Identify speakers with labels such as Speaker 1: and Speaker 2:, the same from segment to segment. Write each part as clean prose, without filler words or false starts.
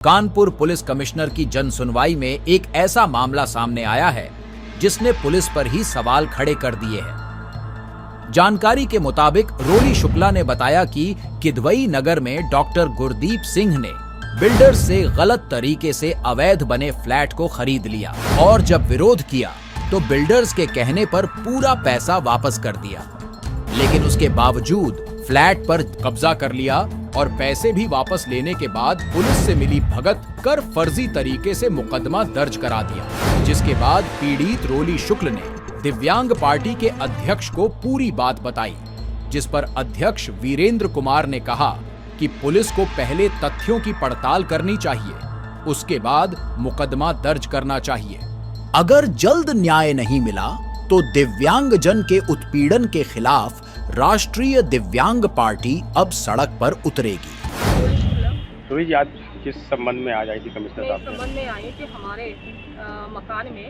Speaker 1: Kanpur police commissioner की जन सुनवाई में एक ऐसा मामला सामने आया है जिसने पुलिस पर ही सवाल खड़े कर दिए हैं। जानकारी के मुताबिक रोली शुक्ला ने बताया कि किदवई नगर में डॉक्टर गुरदीप सिंह ने बिल्डर्स से गलत तरीके से अवैध बने फ्लैट को खरीद लिया और जब विरोध किया तो बिल्डर्स के कहने पर पूरा पैसा वापस कर दिया, लेकिन उसके बावजूद फ्लैट पर कब्जा कर लिया और पैसे भी वापस लेने के बाद पुलिस से मिली भगत कर फर्जी तरीके से मुकदमा दर्ज करा दिया, जिसके बाद पीड़ित रोली शुक्ल ने दिव्यांग पार्टी के अध्यक्ष को पूरी बात बताई, जिस पर अध्यक्ष वीरेंद्र कुमार ने कहा कि पुलिस को पहले तथ्यों की पड़ताल करनी चाहिए, उसके बाद मुकदमा दर्ज करना चाहिए। अगर जल्द न्याय नहीं मिला तो दिव्यांग जन के उत्पीड़न के खिलाफ राष्ट्रीय दिव्यांग पार्टी अब सड़क पर उतरेगी।
Speaker 2: तो जी आज किस संबंध में आ जाई थी कमिश्नर साहब?
Speaker 3: संबंध में आई कि हमारे मकान में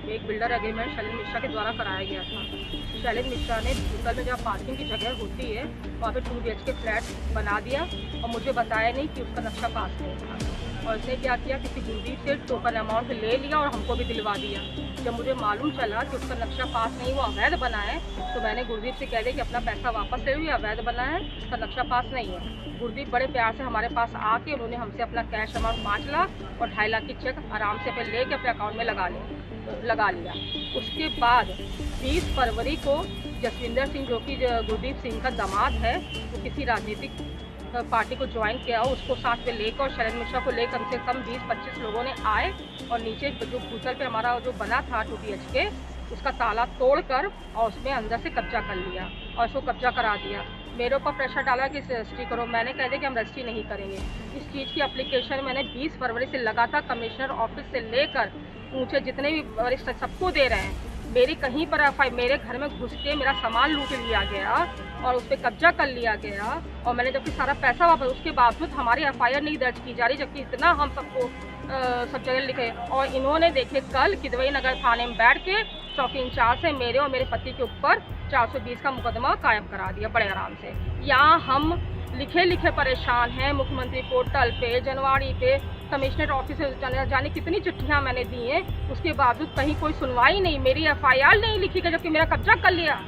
Speaker 3: एक बिल्डर एग्रीमेंट शैलेंद्र मिश्रा के द्वारा कराया गया था। शैलेंद्र मिश्रा ने भूतल में जहाँ पार्किंग की जगह होती है वहाँ पे 2 BHK फ्लैट बना दिया और मुझे बताया नहीं कि उसका नक्शा पास नहीं था, और इसने क्या किया, किसी गुरदीप से टोकन अमाउंट ले लिया और हमको भी दिलवा दिया। जब मुझे मालूम चला कि उसका नक्शा पास नहीं, वो अवैध बना है, तो मैंने गुरदीप से कह दिया कि अपना पैसा वापस ले लो, ये अवैध बना है, उसका नक्शा पास नहीं है। गुरदीप बड़े प्यार से हमारे पास आके उन्होंने हमसे अपना कैश अमाउंट 5 लाख और 2.5 लाख की चेक आराम से अपने लेके अपने अकाउंट में लगा लिया। उसके बाद 20 फरवरी को जसविंदर सिंह, जो कि गुरदीप सिंह का दामाद है, वो किसी राजनीतिक पार्टी को ज्वाइन किया, उसको साथ में लेकर और शैलेंद्र मिश्रा को लेकर कम से कम 20-25 लोगों ने आए और नीचे जो भूतल पे हमारा जो बना था 2 BHK, उसका ताला तोड़कर और उसमें अंदर से कब्जा कर लिया और उसको कब्जा करा दिया। मेरे ऊपर प्रेशर डाला कि रजिस्ट्री करो, मैंने कह दिया कि हम रजिस्ट्री नहीं करेंगे। इस चीज़ की एप्लीकेशन मैंने 20 फरवरी से लगातार कमिश्नर ऑफिस से लेकर ऊँचे जितने भी वरिष्ठ सबको दे रहे हैं। मेरी कहीं पर मेरे घर में घुस के मेरा सामान लूट लिया गया और उस पर कब्जा कर लिया गया, और मैंने जबकि सारा पैसा वापस, उसके बावजूद हमारी FIR नहीं दर्ज की जा रही, जबकि इतना हम सबको सब जगह लिखे। और इन्होंने देखे कल किदवई नगर थाने में बैठ के चौकी इंचार्ज से मेरे और मेरे पति के ऊपर 420 का मुकदमा कायम करा दिया बड़े आराम से। यहाँ हम लिखे परेशान हैं, मुख्यमंत्री पोर्टल पे, जनवाड़ी पे, कमिश्नर ऑफिस से जाने कितनी चिट्ठियां मैंने दी हैं, उसके बावजूद कहीं कोई सुनवाई नहीं, मेरी FIR नहीं लिखी गई, जबकि मेरा कब्जा कर लिया।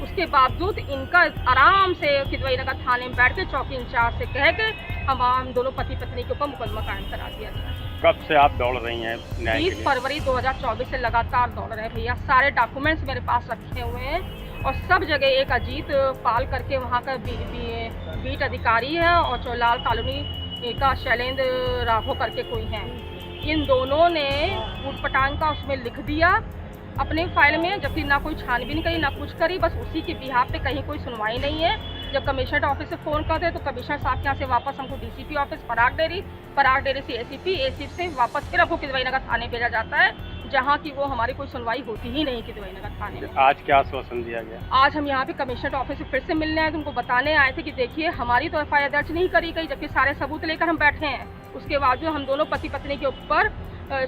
Speaker 3: उसके बावजूद इनका आराम से किदवई नगर थाने में बैठ के चौकी इंचार्ज से कह के हम दोनों पति पत्नी के ऊपर मुकदमा कायम करा दिया गया।
Speaker 2: कब से आप दौड़ रही हैं न्याय के लिए?
Speaker 3: 20 फरवरी 2024 से लगातार दौड़ रहे हैं भैया। सारे डॉक्यूमेंट्स मेरे पास रखे हुए हैं और सब जगह एक अजीत पाल करके वहाँ का बीट अधिकारी है और चौलाल कॉलोनी का शैलेंद्र राघव करके कोई है। इन दोनों ने ऊटपटांग का उसमें लिख दिया अपने फाइल में, जबकि ना कोई छानबीन करी ना कुछ करी, बस उसी के बिहाफ पे कहीं कोई सुनवाई नहीं है। जब कमिश्नर ऑफिस से फ़ोन करते तो कमिश्नर साहब के यहाँ से वापस हमको DCP ऑफिस पराग डेरी से ACP से वापस फिर हमको किदवई नगर थाने भेजा जाता है, जहाँ की वो हमारी कोई सुनवाई होती ही नहीं किदवई नगर थाने में।
Speaker 2: आज क्या आश्वासन दिया गया?
Speaker 3: आज हम यहाँ पे कमिश्नर ऑफिस से फिर से मिलने आए, तुमको बताने आए थे कि देखिए हमारी तो FIR दर्ज नहीं करी गई, जबकि सारे सबूत लेकर हम बैठे हैं। उसके बावजूद हम दोनों पति पत्नी के ऊपर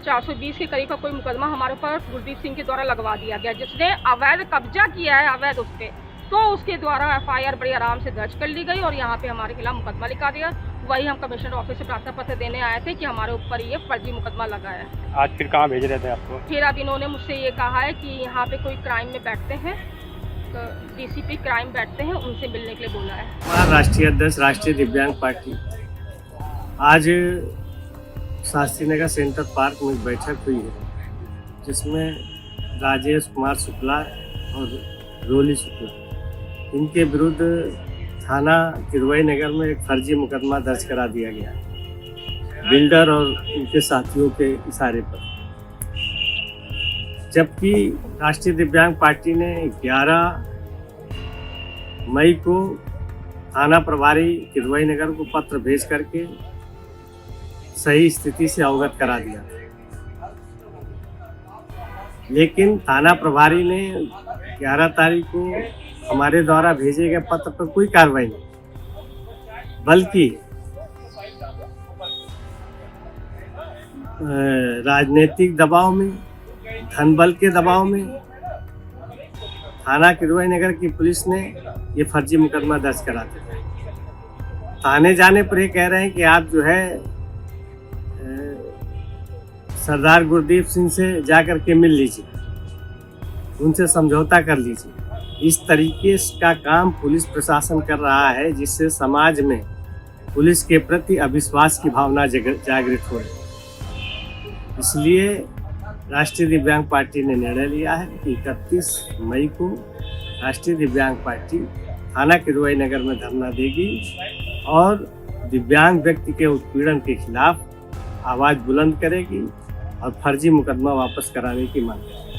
Speaker 3: 420 के करीब का कोई मुकदमा हमारे ऊपर गुरदीप सिंह के द्वारा लगवा दिया गया, जिसने अवैध कब्जा किया है अवैध उस पर, तो उसके द्वारा FIR बड़ी आराम से दर्ज कर ली गई और यहाँ पे हमारे खिलाफ मुकदमा लिखा दिया। वही हम कमिश्नर ऑफिस से प्रार्थना पत्र देने आए थे कि हमारे ऊपर ये फर्जी मुकदमा लगा है।
Speaker 2: आज फिर कहाँ भेज रहे थे आपको?
Speaker 3: फिर अब इन्होंने मुझसे ये कहा है कि यहाँ पे कोई क्राइम में बैठते हैं, तो DCP क्राइम बैठते हैं, उनसे मिलने के लिए बोला है।
Speaker 4: हमारा राष्ट्रीय अध्यक्ष राष्ट्रीय दिव्यांग पार्टी आज शास्त्री नगर सेंटर पार्क में बैठक हुई है, जिसमें राजेश कुमार शुक्ला और रोली शुक्ला, इनके विरुद्ध थाना किदवई नगर में एक फर्जी मुकदमा दर्ज करा दिया गया बिल्डर और उनके साथियों के इशारे पर। जबकि राष्ट्रीय दिव्यांग पार्टी ने 11 मई को थाना प्रभारी किदवई नगर को पत्र भेज करके सही स्थिति से अवगत करा दिया, लेकिन थाना प्रभारी ने 11 तारीख को हमारे द्वारा भेजे गए पत्र पर कोई कार्रवाई नहीं, बल्कि राजनीतिक दबाव में, धन बल के दबाव में थाना किदवई नगर की पुलिस ने ये फर्जी मुकदमा दर्ज करा दिया। थाने जाने पर ये कह रहे हैं कि आप जो है सरदार गुरदीप सिंह से जाकर के मिल लीजिए, उनसे समझौता कर लीजिए। इस तरीके का काम पुलिस प्रशासन कर रहा है, जिससे समाज में पुलिस के प्रति अविश्वास की भावना जागृत हो रही है। इसलिए राष्ट्रीय दिव्यांग पार्टी ने निर्णय लिया है कि 31 मई को राष्ट्रीय दिव्यांग पार्टी थाना किदवई नगर में धरना देगी और दिव्यांग व्यक्ति के उत्पीड़न के खिलाफ आवाज़ बुलंद करेगी और फर्जी मुकदमा वापस कराने की मांग करेगी।